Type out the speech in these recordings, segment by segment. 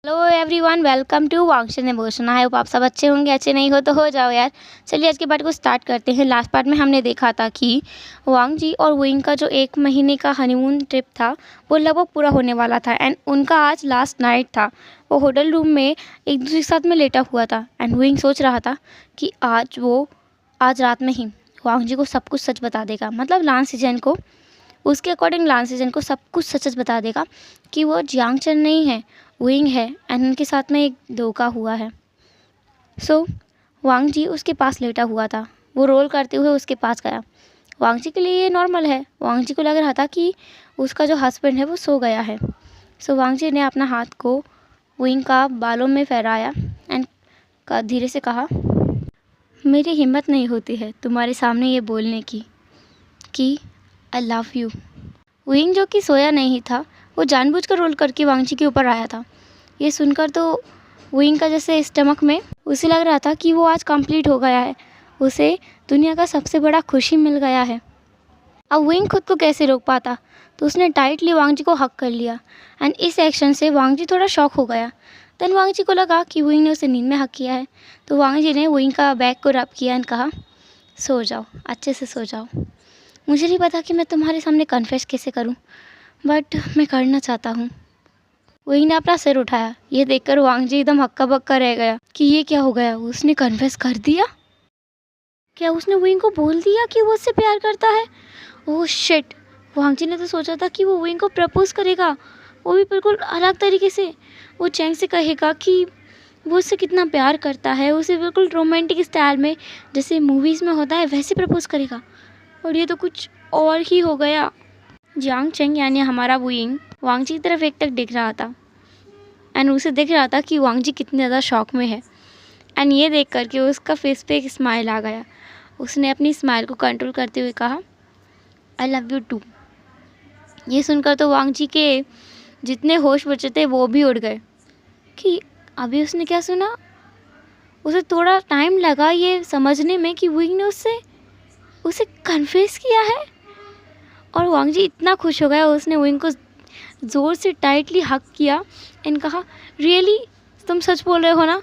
Hello everyone, welcome to Wangshan emotion. I hope आप सब अच्छे होंगे। अच्छे नहीं हो तो हो जाओ यार। चलिए आज के पार्ट को स्टार्ट करते हैं। लास्ट पार्ट में हमने देखा था कि वांग जी और वुइंग का जो 1 महीने का हनीमून ट्रिप था वो लगभग पूरा होने वाला था एंड उनका आज लास्ट नाइट था। वो होटल रूम में एक दूसरे के साथ में लेटा हुआ था एंड वुइंग सोच रहा था कि आज रात में ही वांग जी को सब कुछ सच बता देगा। मतलब लान सीजन को उसके अकॉर्डिंग लान सीजन को सब कुछ सच सच बता देगा कि वो जियांग चन नहीं है, विंग है एंड उनके साथ में एक धोखा हुआ है। वांग जी उसके पास लेटा हुआ था। वो रोल करते हुए उसके पास गया। वांग जी के लिए ये नॉर्मल है। वांग जी को लग रहा था कि उसका जो हस्बैंड है वो सो गया है। वांग जी ने अपना हाथ को विंग का बालों में फहराया एंड धीरे से कहा, मेरी हिम्मत नहीं होती है तुम्हारे सामने ये बोलने की कि आई लव यू। विंग जो कि सोया नहीं था वो जानबूझकर रोल करके वांग जी के ऊपर आया था। ये सुनकर तो विंग का जैसे स्टमक में उसे लग रहा था कि वो आज कंप्लीट हो गया है, उसे दुनिया का सबसे बड़ा खुशी मिल गया है। अब विंग खुद को कैसे रोक पाता, तो उसने टाइटली वांग जी को हक कर लिया एंड इस एक्शन से वांग जी थोड़ा शॉक हो गया। देन वांग जी को लगा कि विंग ने उसे नींद में हक किया है, तो वांग जी ने विंग का बैक को रब किया एंड कहा, सो जाओ, अच्छे से सो जाओ। मुझे नहीं पता कि मैं तुम्हारे सामने कन्फेस कैसे करूं, बट मैं करना चाहता हूं। विंग ने अपना सिर उठाया। ये देखकर वांग जी एकदम हक्का बक्का रह गया कि ये क्या हो गया। उसने कन्फेस कर दिया? क्या उसने विंग को बोल दिया कि वो उससे प्यार करता है? Oh shit. वांग जी ने तो सोचा था कि वो विंग को प्रपोज करेगा, वो भी बिल्कुल अलग तरीके से। वो चैंग से कहेगा कि वो उससे कितना प्यार करता है, उसे बिल्कुल रोमांटिक स्टाइल में जैसे मूवीज़ में होता है वैसे प्रपोज करेगा। और ये तो कुछ और ही हो गया। जियांग चेंग यानी हमारा विंग वांग जी की तरफ एक तक दिख रहा था एंड उसे दिख रहा था कि वांग जी कितने ज़्यादा शॉक में है। एंड ये देख करके उसका फेस पे एक स्माइल आ गया। उसने अपनी स्माइल को कंट्रोल करते हुए कहा, आई लव यू टू। ये सुनकर तो वांग जी के जितने होश बचे थे वो भी उड़ गए कि अभी उसने क्या सुना। उसे थोड़ा टाइम लगा ये समझने में कि विंग ने उसे कन्फेस किया है। और वांग जी इतना खुश हो गया, उसने विंग को ज़ोर से टाइटली हक किया एंड कहा, रियली तुम सच बोल रहे हो ना?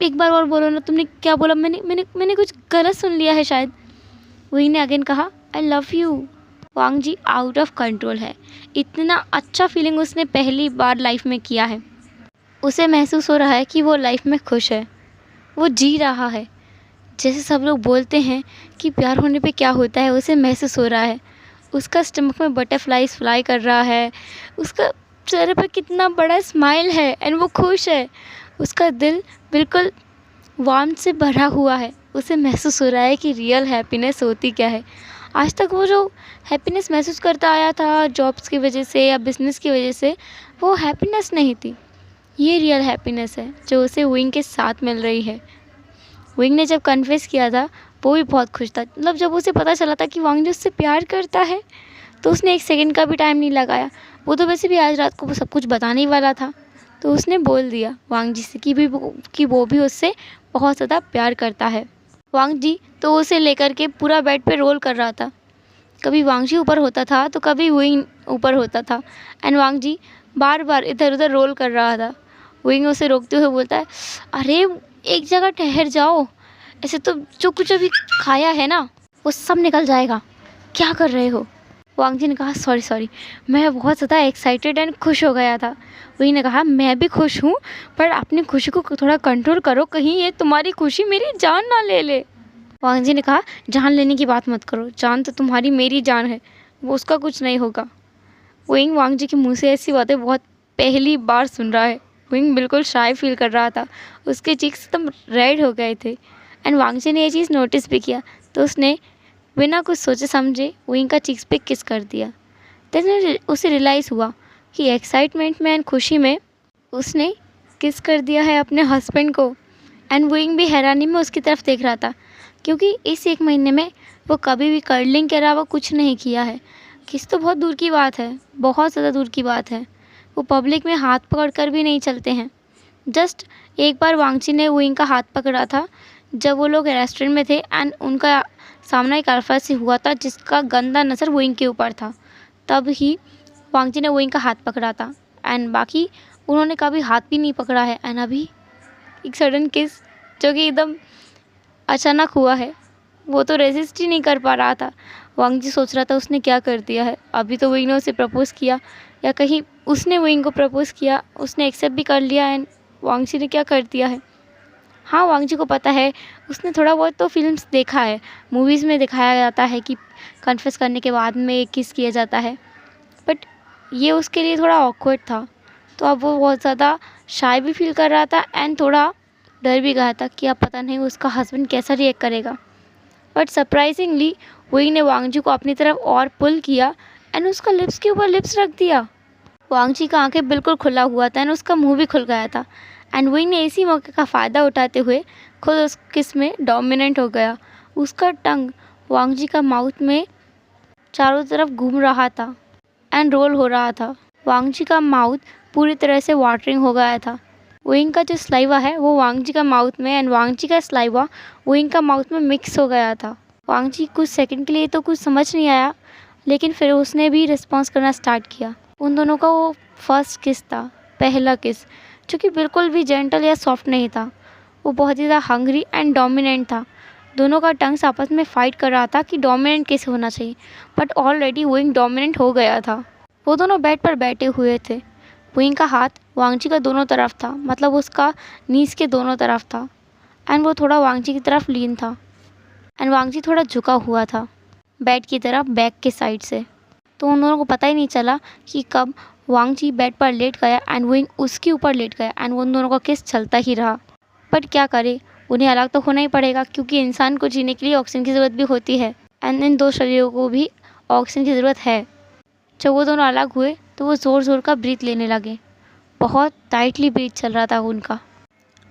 एक बार और बोलो ना, तुमने क्या बोला? मैंने कुछ गलत सुन लिया है शायद। विंग ने अगेन कहा, I love you. Wang ji out of control है। इतना अच्छा फीलिंग उसने पहली बार लाइफ में किया है। उसे महसूस हो रहा है कि वो लाइफ में खुश है, वो जी रहा है। जैसे सब लोग बोलते हैं कि प्यार होने पे क्या होता है, उसे महसूस हो रहा है। उसका स्टमक में बटरफ्लाइज फ्लाई कर रहा है, उसका चेहरे पर कितना बड़ा स्माइल है एंड वो खुश है। उसका दिल बिल्कुल वार्म से भरा हुआ है। उसे महसूस हो रहा है कि रियल हैप्पीनेस होती क्या है। आज तक वो जो हैप्पीनेस महसूस करता आया था जॉब्स की वजह से या बिज़नेस की वजह से, वो हैप्पीनेस नहीं थी। ये रियल हैप्पीनेस है जो उसे विंग के साथ मिल रही है। विंग ने जब कन्फेस किया था वो भी बहुत खुश था। मतलब जब उसे पता चला था कि वांग जी उससे प्यार करता है तो उसने 1 सेकंड का भी टाइम नहीं लगाया। वो तो वैसे भी आज रात को वो सब कुछ बताने ही वाला था, तो उसने बोल दिया वांग जी से कि वो भी उससे बहुत ज़्यादा प्यार करता है। वांग जी तो उसे लेकर के पूरा बेड पे रोल कर रहा था। कभी वांग जी ऊपर होता था तो कभी विंग ऊपर होता था एंड वांग जी बार बार इधर उधर रोल कर रहा था। विंग उसे रोकते हुए बोलता है, अरे एक जगह ठहर जाओ, ऐसे तो जो कुछ अभी खाया है ना वो सब निकल जाएगा, क्या कर रहे हो? वांग जी ने कहा, सॉरी मैं बहुत ज़्यादा एक्साइटेड एंड खुश हो गया था। वही ने कहा, मैं भी खुश हूँ, पर अपनी खुशी को थोड़ा कंट्रोल करो, कहीं ये तुम्हारी खुशी मेरी जान ना ले ले। वांग जी ने कहा, जान लेने की बात मत करो, जान तो तुम्हारी मेरी जान है, वो उसका कुछ नहीं होगा। विंग वांग जी के मुँह से ऐसी बातें बहुत पहली बार सुन रहा है। विंग बिल्कुल शाय फील कर रहा था, उसके चीक्स एकदम रेड हो गए थे एंड वांग जी ने ये चीज़ नोटिस भी किया, तो उसने बिना कुछ सोचे समझे विंग का चीक्स पे किस कर दिया। देन उसे रियलाइज़ हुआ कि एक्साइटमेंट में एंड खुशी में उसने किस कर दिया है अपने हस्बैंड को। एंड विंग भी हैरानी में उसकी तरफ देख रहा था, क्योंकि इस 1 महीने में वो कभी भी कर्लिंग के अलावा कुछ नहीं किया है। किस तो बहुत दूर की बात है, बहुत ज़्यादा दूर की बात है। वो पब्लिक में हाथ पकड़ कर भी नहीं चलते हैं। जस्ट एक बार वांग जी ने विंग का हाथ पकड़ा था जब वो लोग रेस्टोरेंट में थे एंड उनका सामना एक अल्फा से हुआ था जिसका गंदा नज़र विंग के ऊपर था। तब ही वांग जी ने विंग का हाथ पकड़ा था एंड बाकी उन्होंने कभी हाथ भी नहीं पकड़ा है, एंड अभी एक सडन किस जो कि एकदम अचानक हुआ है, वो तो रेजिस्ट ही नहीं कर पा रहा था। वांग जी सोच रहा था उसने क्या कर दिया है, अभी तो विंग ने उसे प्रपोज़ किया या कहीं उसने विंग को प्रपोज़ किया, उसने एक्सेप्ट भी कर लिया एंड वांग जी ने क्या कर दिया है। हाँ, वांग जी को पता है, उसने थोड़ा बहुत तो फ़िल्म्स देखा है, मूवीज़ में दिखाया जाता है कि कन्फेस करने के बाद में किस किया जाता है, बट ये उसके लिए थोड़ा ऑकवर्ड था। तो अब वो बहुत ज़्यादा शाय भी फील कर रहा था एंड थोड़ा डर भी गया था कि अब पता नहीं उसका हस्बैंड कैसा रिएक्ट करेगा। बट सरप्राइजिंगली वही ने वांग जी को अपनी तरफ और पुल किया एंड उसका लिप्स के ऊपर लिप्स रख दिया। वांग जी का आंखें बिल्कुल खुला हुआ था एंड उसका मुंह भी खुल गया था एंड वही ने इसी मौके का फ़ायदा उठाते हुए खुद उस किस में डोमिनेंट हो गया। उसका टंग वांग जी का माउथ में चारों तरफ घूम रहा था एंड रोल हो रहा था। वांग जी का माउथ पूरी तरह से वाटरिंग हो गया था। विंग का जो स्लाइवा है वो वांग जी का माउथ में एंड वांग जी का स्लाइवा विंग का माउथ में मिक्स हो गया था। वांग जी कुछ सेकंड के लिए तो कुछ समझ नहीं आया, लेकिन फिर उसने भी रिस्पॉन्स करना स्टार्ट किया। उन दोनों का वो फर्स्ट किस था, पहला किस, जो कि बिल्कुल भी जेंटल या सॉफ्ट नहीं था। वो बहुत ही ज़्यादा हंग्री एंड डोमिनेंट था। दोनों का टंग्स आपस में फाइट कर रहा था कि डोमिनेंट कैसे होना चाहिए, बट ऑलरेडी विंग डोमिनेंट हो गया था। वो दोनों बेड पर बैठे हुए थे। विंग का हाथ वांग जी का दोनों तरफ था, मतलब उसका नीज के दोनों तरफ था एंड वो थोड़ा वांग जी की तरफ लीन था एंड वांग जी थोड़ा झुका हुआ था बेड की तरफ बैक के साइड से। तो उन दोनों को पता ही नहीं चला कि कब वांग जी बेड पर लेट गया एंड विंग उसके ऊपर लेट गया एंड उन दोनों का किस चलता ही रहा। बट क्या करे, उन्हें अलग तो होना ही पड़ेगा क्योंकि इंसान को जीने के लिए ऑक्सीजन की ज़रूरत भी होती है एंड इन दो शरीरों को भी ऑक्सीजन की ज़रूरत है। जब वो दोनों अलग हुए तो वो ज़ोर ज़ोर का ब्रीथ लेने लगे। बहुत टाइटली ब्रीथ चल रहा था उनका।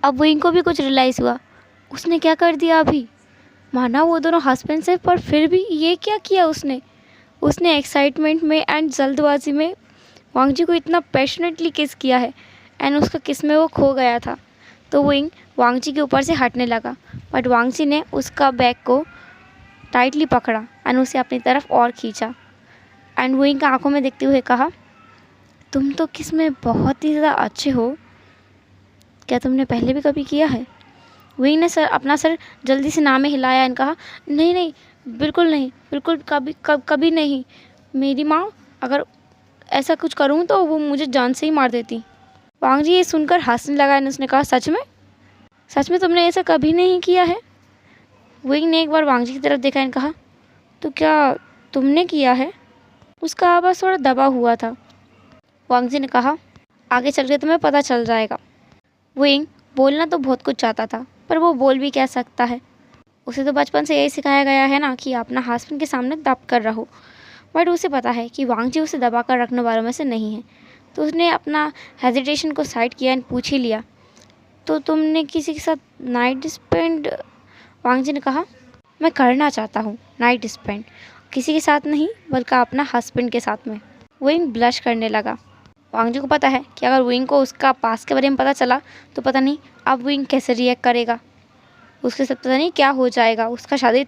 अब विंग को भी कुछ रियलाइज़ हुआ, उसने क्या कर दिया अभी। माना वो दोनों हस्बैंड से, पर फिर भी ये क्या किया उसने एक्साइटमेंट में एंड जल्दबाजी में वांग जी को इतना पैशनेटली किस किया है एंड उसका किस में वो खो गया था। तो विंग वांग जी के ऊपर से हटने लगा, बट वांग जी ने उसका बैग को टाइटली पकड़ा एंड उसे अपनी तरफ और खींचा एंड विंग का आंखों में देखते हुए कहा, तुम तो किस में बहुत ही ज़्यादा अच्छे हो, क्या तुमने पहले भी कभी किया है। विंग ने अपना सर जल्दी से ना में हिलाया एंड कहा, नहीं नहीं, बिल्कुल नहीं, बिल्कुल कभी नहीं। मेरी माँ, अगर ऐसा कुछ करूँ तो वो मुझे जान से ही मार देती। वांग जी ये सुनकर हंसने लगा एंड उसने कहा, सच में तुमने ऐसा कभी नहीं किया है। विंग ने एक बार वांग जी की तरफ देखा एंड कहा, तो क्या तुमने किया है। उसका आवाज़ थोड़ा दबा हुआ था। वांग जी ने कहा, आगे चल के तुम्हें पता चल जाएगा। विंग बोलना तो बहुत कुछ चाहता था, पर वो बोल भी क्या सकता है। उसे तो बचपन से यही सिखाया गया है ना कि अपना हस्बैंड के सामने दब कर रहो, बट उसे पता है कि वांग जी उसे दबा कर रखने वालों में से नहीं है। तो उसने अपना हेजिटेशन को साइड किया एंड पूछ ही लिया, तो तुमने किसी के साथ नाइट स्पेंड। वांग जी ने कहा, मैं करना चाहता हूँ नाइट स्पेंड, किसी के साथ नहीं बल्कि अपना हस्बैंड के साथ में। विंग ब्लश करने लगा। वांग जी को पता है कि अगर विंग को उसका पास के बारे में पता चला तो पता नहीं अब विंग कैसे रिएक्ट करेगा, उसके साथ पता नहीं क्या हो जाएगा। उसका शादी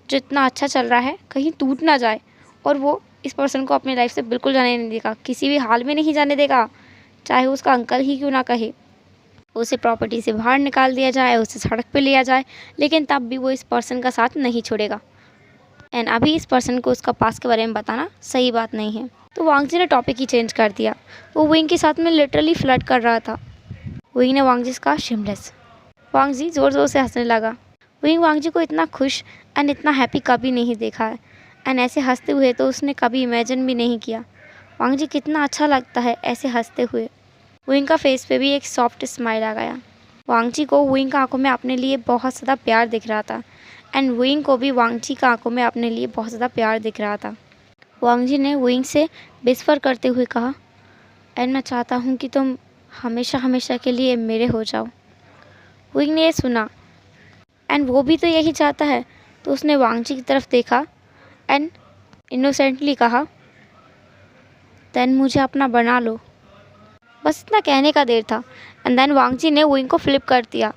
जो इतना अच्छा चल रहा है कहीं टूट ना जाए और वो इस पर्सन को अपनी लाइफ से बिल्कुल जाने नहीं देगा, किसी भी हाल में नहीं जाने देगा, चाहे उसका अंकल ही क्यों ना कहे। उसे प्रॉपर्टी से बाहर निकाल दिया जाए, उसे सड़क पे लिया जाए, लेकिन तब भी वो इस पर्सन का साथ नहीं छोड़ेगा एंड अभी इस पर्सन को उसका पास के बारे में बताना सही बात नहीं है। तो वांग जी ने टॉपिक ही चेंज कर दिया। वो विंग के साथ में लिटरली फ्लर्ट कर रहा था। विंग ने वांग जी से कहा, शिमलेस। वांग जी ज़ोर ज़ोर से हंसने लगा। विंग वांग जी को इतना खुश एंड इतना हैप्पी कभी नहीं देखा है एंड ऐसे हंसते हुए तो उसने कभी इमेजिन भी नहीं किया। वांग जी कितना अच्छा लगता है ऐसे हंसते हुए। विंग का फेस पे भी एक सॉफ्ट स्माइल आ गया। वांग जी को विंग का आंखों में अपने लिए बहुत ज़्यादा प्यार दिख रहा था एंड विंग को भी वांग जी का आंखों में अपने लिए बहुत ज़्यादा प्यार दिख रहा था। वांग जी ने विंग से विस्पर करते हुए कहा, एंड मैं चाहता हूँ कि तुम हमेशा हमेशा के लिए मेरे हो जाओ। विंग ने ये सुना एंड वो भी तो यही चाहता है, तो उसने वांग जी की तरफ देखा एंड इनोसेंटली कहा, देन मुझे अपना बना लो। बस इतना कहने का देर था एंड देन वांग जी ने विंग को फ्लिप कर दिया।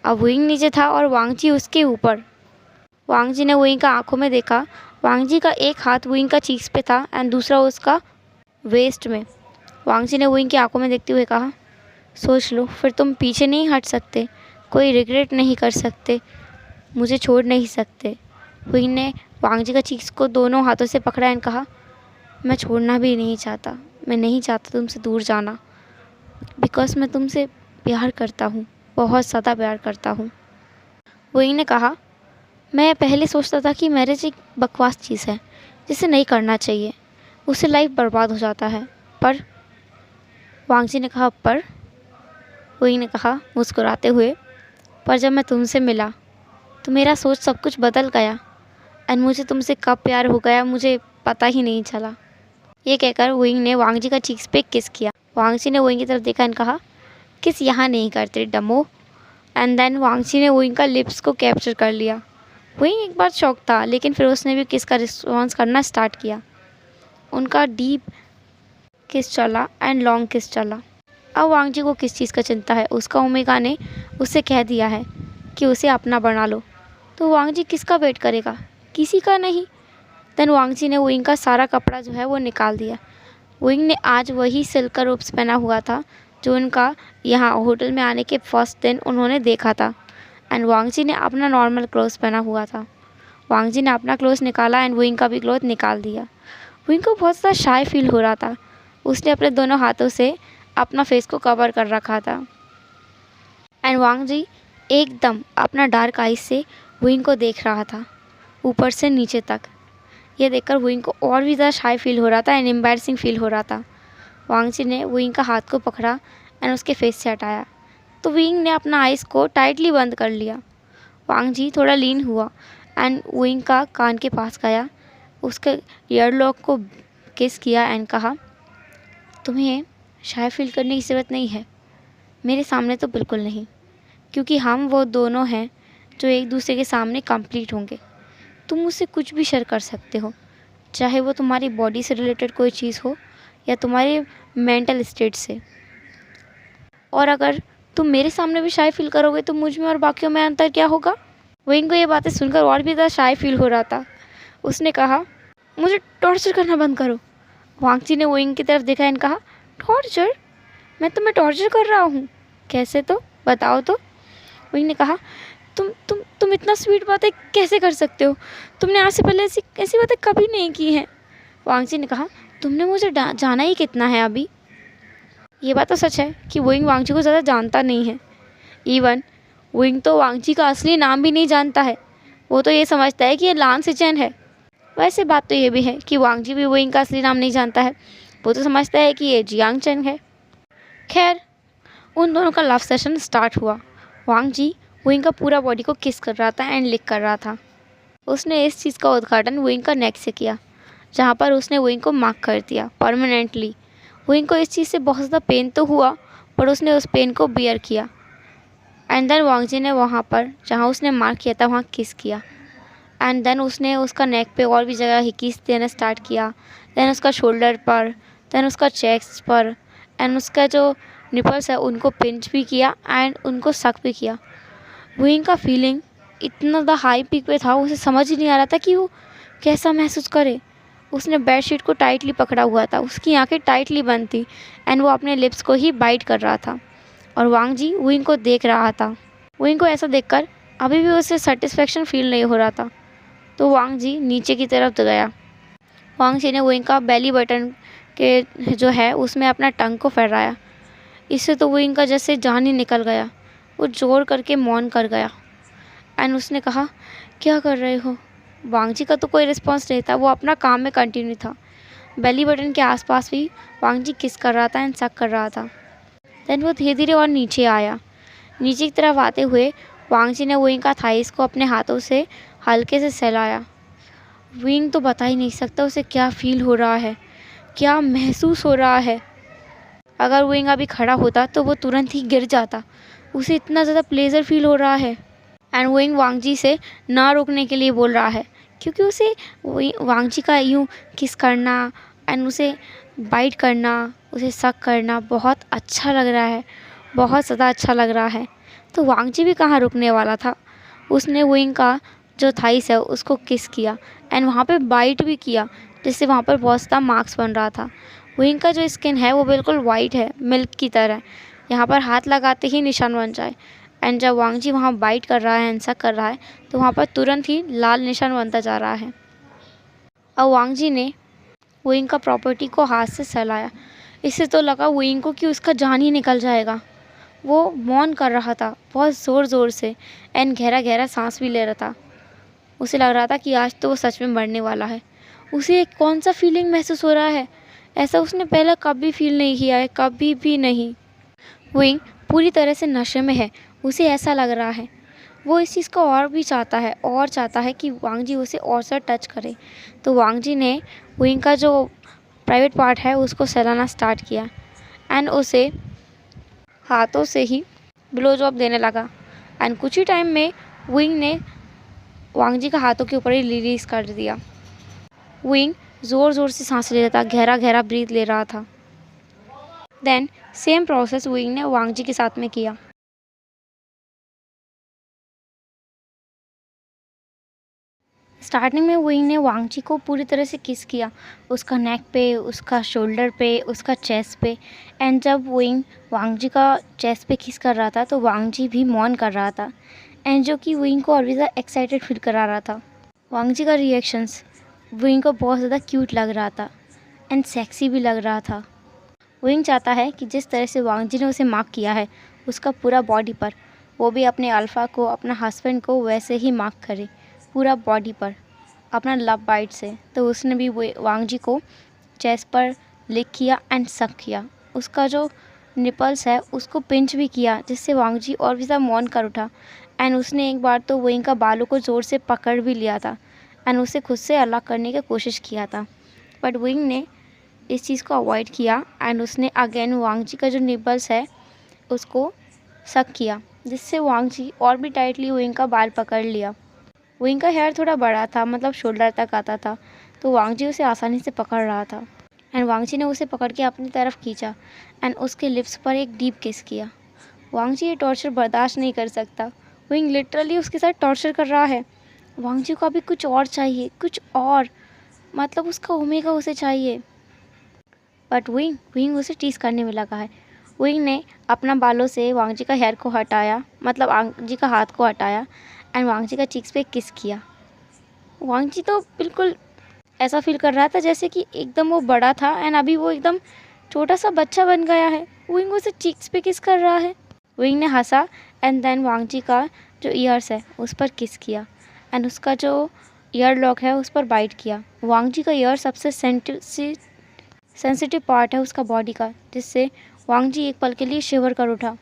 अब विंग नीचे था और वांग जी उसके ऊपर। वांग जी ने विंग का आंखों में देखा। वांग जी का एक हाथ विंग का चीक्स पे था एंड दूसरा उसका वेस्ट में। वांग जी ने विंग की आंखों में देखते हुए कहा, सोच लो, फिर तुम पीछे नहीं हट सकते, कोई रिग्रेट नहीं कर सकते, मुझे छोड़ नहीं सकते। हुइंग ने वांग जी का चीक्स को दोनों हाथों से पकड़ा एंड कहा, मैं छोड़ना भी नहीं चाहता, मैं नहीं चाहता तुमसे दूर जाना, बिकॉज मैं तुमसे प्यार करता हूँ, बहुत ज़्यादा प्यार करता हूँ। हुइंग ने कहा, मैं पहले सोचता था कि मैरिज एक बकवास चीज़ है जिसे नहीं करना चाहिए, उससे लाइफ बर्बाद हो जाता है, पर वांग जी ने कहा, पर हुइंग ने कहा मुस्कुराते हुए, पर जब मैं तुमसे मिला तो मेरा सोच सब कुछ बदल गया एंड मुझे तुमसे कब प्यार हो गया मुझे पता ही नहीं चला। ये कहकर हुइंग ने वांग जी का चीक्स पे किस किया। वांग जी ने हुइंग की तरफ देखा एंड कहा, किस यहाँ नहीं करते डमो। एंड देन वांग जी ने हुइंग का लिप्स को कैप्चर कर लिया। हुइंग एक बार शॉक था, लेकिन फिर उसने भी किस का रिस्पॉन्स करना स्टार्ट किया। उनका डीप किस चला एंड लॉन्ग किस चला। अब वांग जी को किस चीज़ का चिंता है, उसका ओमेगा ने उससे कह दिया है कि उसे अपना बना लो, तो वांग जी किसका वेट करेगा, किसी का नहीं। देन वांग जी ने हुइंग का सारा कपड़ा जो है वो निकाल दिया। हुइंग ने आज वही सिल्क का रूप्स पहना हुआ था जो उनका यहाँ होटल में आने के फर्स्ट दिन उन्होंने देखा था, एंड वांग जी ने अपना नॉर्मल क्लोथ्स पहना हुआ था। वांग जी ने अपना क्लोथ्स निकाला एंड हुइंग का भी क्लोथ निकाल दिया। हुइंग को बहुत ज़्यादा शाय फील हो रहा था, उसने अपने दोनों हाथों से अपना फेस को कवर कर रखा था एंड वांग जी एकदम अपना डार्क आइज से हुइंग को देख रहा था, ऊपर से नीचे तक। ये देखकर हुइंग को और भी ज़्यादा शाय फील हो रहा था एंड एम्बैरसिंग फील हो रहा था। वांग जी ने हुइंग का हाथ को पकड़ा एंड उसके फेस से हटाया, तो हुइंग ने अपना आइज़ को टाइटली बंद कर लिया। वांग जी थोड़ा लीन हुआ एंड हुइंग का कान के पास गया, उसके ईयरलॉक को किस किया एंड कहा, तुम्हें शाय फील करने की ज़रूरत नहीं है, मेरे सामने तो बिल्कुल नहीं, क्योंकि हम वो दोनों हैं जो एक दूसरे के सामने कंप्लीट होंगे। तुम मुझसे कुछ भी शेयर कर सकते हो, चाहे वो तुम्हारी बॉडी से रिलेटेड कोई चीज़ हो या तुम्हारे मेंटल स्टेट से। और अगर तुम मेरे सामने भी शाय फील करोगे तो मुझ में और बाकियों में अंतर क्या होगा। विंग को ये बातें सुनकर और भी ज़्यादा शाय फील हो रहा था। उसने कहा, मुझे टॉर्चर करना बंद करो। वांग जी ने विंग की तरफ देखा एंड कहा, टॉर्चर? मैं तुम्हें टॉर्चर कर रहा हूँ? कैसे, तो बताओ तो। विंग ने कहा, तुम इतना स्वीट बातें कैसे कर सकते हो? तुमने आज से पहले ऐसी बातें कभी नहीं की हैं। वांग जी ने कहा, तुमने मुझे जाना ही कितना है अभी। ये बात तो सच है कि विंग वांग जी को ज़्यादा जानता नहीं है। इवन विंग तो वांग जी का असली नाम भी नहीं जानता है, वो तो ये समझता है कि ये लान सिचेन है। वैसे बात तो ये भी है कि वांग जी भी विंग का असली नाम नहीं जानता है, वो तो समझता है कि ये जियांग चेन है। खैर, उन दोनों का लव सेशन स्टार्ट हुआ। वांग जी विंग का पूरा बॉडी को किस कर रहा था एंड लिक कर रहा था। उसने इस चीज़ का उद्घाटन विंग का नेक से किया, जहाँ पर उसने विंग को मार्क कर दिया परमानेंटली। विंग को इस चीज़ से बहुत ज़्यादा पेन तो हुआ, पर उसने उस पेन को बियर किया। एंड देन वांग जी ने वहाँ पर जहाँ उसने मार्क किया था वहाँ किस किया। एंड देन उसने उसका नेक पे और भी जगह ही किस देना स्टार्ट किया। देन उसका शोल्डर पर, देन उसका चेस्ट पर, एंड उसका जो निपल्स है उनको पिंच भी किया एंड उनको सक भी किया। विंग का फीलिंग इतना ज़्यादा हाई पीक पे था, उसे समझ ही नहीं आ रहा था कि वो कैसा महसूस करे। उसने बेडशीट को टाइटली पकड़ा हुआ था, उसकी आंखें टाइटली बंद थी एंड वो अपने लिप्स को ही बाइट कर रहा था और वांग जी विंग को देख रहा था। विंग को ऐसा देखकर अभी भी उसे सेटिस्फेक्शन फील नहीं हो रहा था, तो वांग जी नीचे की तरफ गया। वांग जी ने विंग का बेली बटन के जो है उसमें अपना टंग को फहराया। इससे तो विंग का जैसे जान ही निकल गया, वो जोर करके मौन कर गया एंड उसने कहा, क्या कर रहे हो? वांग जी का तो कोई रिस्पॉन्स नहीं था, वो अपना काम में कंटिन्यू था। बेली बटन के आसपास भी वांग जी किस कर रहा था एंड सक कर रहा था। देन वो धीरे धीरे और नीचे आया। नीचे की तरफ आते हुए वांग जी ने विंग का थाइस को अपने हाथों से हल्के से सहलाया। विंग तो बता ही नहीं सकता उसे क्या फील हो रहा है, क्या महसूस हो रहा है। अगर विंग अभी खड़ा होता तो वो तुरंत ही गिर जाता, उसे इतना ज़्यादा प्लेजर फील हो रहा है। एंड विंग वांग जी से ना रोकने के लिए बोल रहा है, क्योंकि उसे वांग जी का यूँ किस करना एंड उसे बाइट करना, उसे सक करना बहुत अच्छा लग रहा है, बहुत ज़्यादा अच्छा लग रहा है। तो वांग जी भी कहाँ रुकने वाला था, उसने विंग का जो थाइस है उसको किस किया एंड वहाँ पे बाइट भी किया, जिससे वहाँ पर बहुत ज़्यादा मार्क्स बन रहा था। विंग का जो स्किन है वो बिल्कुल वाइट है, मिल्क की तरह। यहाँ पर हाथ लगाते ही निशान बन जाए। एंड जब वांग जी वहाँ बाइट कर रहा है, एंसा कर रहा है, तो वहाँ पर तुरंत ही लाल निशान बनता जा रहा है। अब वांग जी ने वुइंग का प्रॉपर्टी को हाथ से सहलाया। इससे तो लगा वुइंग को कि उसका जान ही निकल जाएगा। वो मौन कर रहा था बहुत ज़ोर ज़ोर से, एंड गहरा गहरा सांस भी ले रहा था। उसे लग रहा था कि आज तो वो सच में मरने वाला है। उसे एक कौन सा फीलिंग महसूस हो रहा है, ऐसा उसने पहले कभी फील नहीं किया है, कभी भी नहीं। वुइंग पूरी तरह से नशे में है। उसे ऐसा लग रहा है वो इस चीज़ को और भी चाहता है, और चाहता है कि वांग जी उसे और से टच करे। तो वांग जी ने वुइंग का जो प्राइवेट पार्ट है उसको सहलाना स्टार्ट किया, एंड उसे हाथों से ही ब्लो जॉब देने लगा। एंड कुछ ही टाइम में वुइंग ने वांग जी का हाथों के ऊपर ही रिलीज कर दिया। वुइंग ज़ोर ज़ोर से सांस ले रहा था, गहरा गहरा ब्रीथ ले रहा था। देन सेम प्रोसेस वुइंग ने वांग जी के साथ में किया। स्टार्टिंग में वुइंग ने वांग जी को पूरी तरह से किस किया, उसका नेक पे, उसका शोल्डर पे, उसका चेस्ट पे। एंड जब वुइंग वांग जी का चेस्ट पे किस कर रहा था तो वांग जी भी मौन कर रहा था, एंड जो कि वुइंग को और भी ज़्यादा एक्साइटेड फील करा रहा था। वांग जी का रिएक्शंस वुइंग को बहुत ज़्यादा क्यूट लग रहा था, एंड सेक्सी भी लग रहा था। वुइंग चाहता है कि जिस तरह से वांग जी ने उसे मार्क किया है उसका पूरा बॉडी पर, वो भी अपने अल्फ़ा को, अपना हस्बैंड को वैसे ही मार्क करे पूरा बॉडी पर अपना लव बाइट से। तो उसने भी वांग जी को चेस्ट पर लिक किया एंड सक किया। उसका जो निपल्स है उसको पिंच भी किया, जिससे वांग जी और भी ज़्यादा मौन कर उठा। एंड उसने एक बार तो वुइंग का बालों को ज़ोर से पकड़ भी लिया था, एंड उसे खुद से अलग करने की कोशिश किया था। बट वुइंग ने इस चीज़ को अवॉइड किया, एंड उसने अगेन वांग जी का जो निपल्स है उसको सक किया, जिससे वांग जी और भी टाइटली वुइंग का बाल पकड़ लिया। वुइंग का हेयर थोड़ा बड़ा था, मतलब शोल्डर तक आता था, तो वांग जी उसे आसानी से पकड़ रहा था। एंड वांग जी ने उसे पकड़ के अपनी तरफ खींचा, एंड उसके लिप्स पर एक डीप किस किया। वांग जी ये टॉर्चर बर्दाश्त नहीं कर सकता। वुइंग लिटरली उसके साथ टॉर्चर कर रहा है। वांग जी को अभी कुछ और चाहिए, कुछ और, मतलब उसका ओमेगा उसे चाहिए। बट वुइंग उसे टीज करने में लगा है। वुइंग ने अपना बालों से वांग जी का हेयर को हटाया, मतलब वांग जी का हाथ को हटाया, एंड वांग जी का चीक्स पे किस किया। वांग जी तो बिल्कुल ऐसा फील कर रहा था जैसे कि एकदम वो बड़ा था, एंड अभी वो एकदम छोटा सा बच्चा बन गया है। वुइंग उसे चीक्स पे किस कर रहा है। वुइंग ने हंसा, एंड देन वांग जी का जो ईयर्स है उस पर किस किया, एंड उसका जो ईयर लॉक है उस पर बाइट किया। वांग जी का ईयर सबसे सेंसिटिव पार्ट है उसका बॉडी का, जिससे वांग जी एक पल के लिए शिवर कर उठा।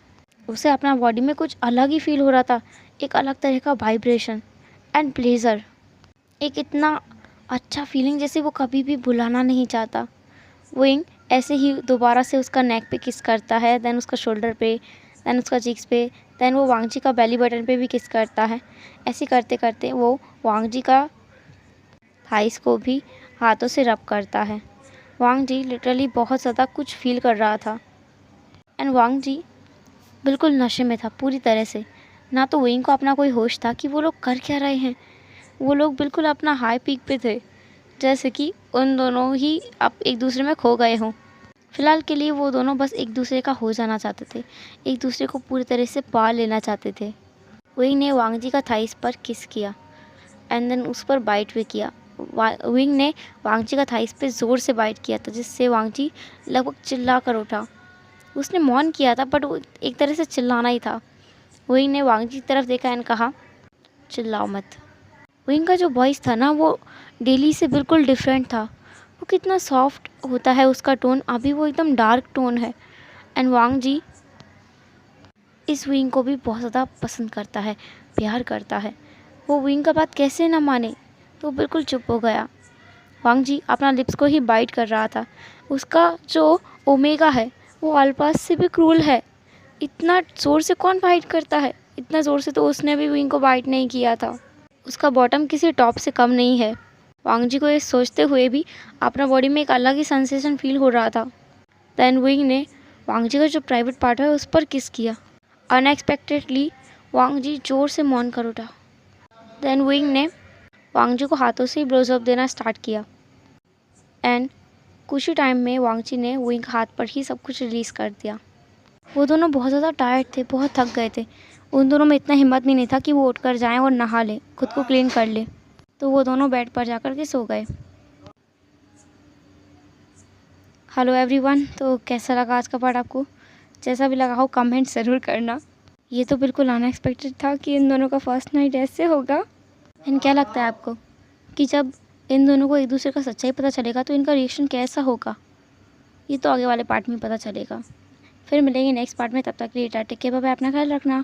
उसे अपना बॉडी में कुछ अलग ही फील हो रहा था, एक अलग तरह का वाइब्रेशन एंड प्लेजर, एक इतना अच्छा फीलिंग जैसे वो कभी भी भुलाना नहीं चाहता। वुइंग ऐसे ही दोबारा से उसका नेक पे किस करता है, देन उसका शोल्डर पे, देन उसका चीक्स पे, देन वो वांग जी का बेली बटन पे भी किस करता है। ऐसे करते करते वो वांग जी का थाइस को भी हाथों से रब करता है। वांग जी लिटरली बहुत ज़्यादा कुछ फील कर रहा था, एंड वांग जी बिल्कुल नशे में था पूरी तरह से। ना तो वुइंग को अपना कोई होश था कि वो लोग कर क्या रहे हैं। वो लोग बिल्कुल अपना हाई पीक पे थे, जैसे कि उन दोनों ही अब एक दूसरे में खो गए हों। फ़िलहाल के लिए वो दोनों बस एक दूसरे का हो जाना चाहते थे, एक दूसरे को पूरी तरह से पा लेना चाहते थे। वुइंग ने वांग जी का थाइस पर किस किया, एंड देन उस पर बाइट भी किया। वुइंग ने वांग जी का थाइस पे ज़ोर से बाइट किया था, जिससे वांग जी लगभग चिल्ला कर उठा। उसने मौन किया था, बट वो एक तरह से चिल्लाना ही था। वुइंग ने वांग जी की तरफ देखा एंड कहा, चिल्लाओ मत। वुइंग का जो वॉइस था ना वो डेली से बिल्कुल डिफरेंट था। वो कितना सॉफ्ट होता है उसका टोन, अभी वो एकदम डार्क टोन है। एंड वांग जी इस वुइंग को भी बहुत ज़्यादा पसंद करता है, प्यार करता है। वो वुइंग का बात कैसे ना माने, तो बिल्कुल चुप हो गया। वांग जी अपना लिप्स को ही बाइट कर रहा था। उसका जो ओमेगा है वो अल्पास से भी क्रूल है। इतना ज़ोर से कौन बाइट करता है, इतना ज़ोर से तो उसने भी वुइंग को बाइट नहीं किया था। उसका बॉटम किसी टॉप से कम नहीं है। वांग जी को ये सोचते हुए भी अपना बॉडी में एक अलग ही सेंसेशन फील हो रहा था। देन वुइंग ने वांग जी का जो प्राइवेट पार्ट है उस पर किस किया। अनएक्सपेक्टेडली वांग जी ज़ोर से मौन कर उठा। देन वुइंग ने वांग जी को हाथों से ही ब्लोजअप देना स्टार्ट किया, एंड कुछ ही टाइम में वांग जी ने वुइंग के हाथ पर ही सब कुछ रिलीज़ कर दिया। वो दोनों बहुत ज़्यादा टायर्ड थे, बहुत थक गए थे। उन दोनों में इतना हिम्मत भी नहीं था कि वो उठकर जाएं और नहा लें, खुद को क्लीन कर लें। तो वो दोनों बेड पर जाकर के सो गए। हेलो एवरीवन, तो कैसा लगा आज का पार्ट आपको? जैसा भी लगा हो कमेंट ज़रूर करना। ये तो बिल्कुल अनएक्सपेक्टेड था कि इन दोनों का फर्स्ट नाइट ऐसे होगा। एंड क्या लगता है आपको कि जब इन दोनों को एक दूसरे का सच्चाई पता चलेगा तो इनका रिएक्शन कैसा होगा? ये तो आगे वाले पार्ट में पता चलेगा। फिर मिलेंगे नेक्स्ट पार्ट में, तब तक के लिए tata, take care, bye bye, अपना ख्याल रखना।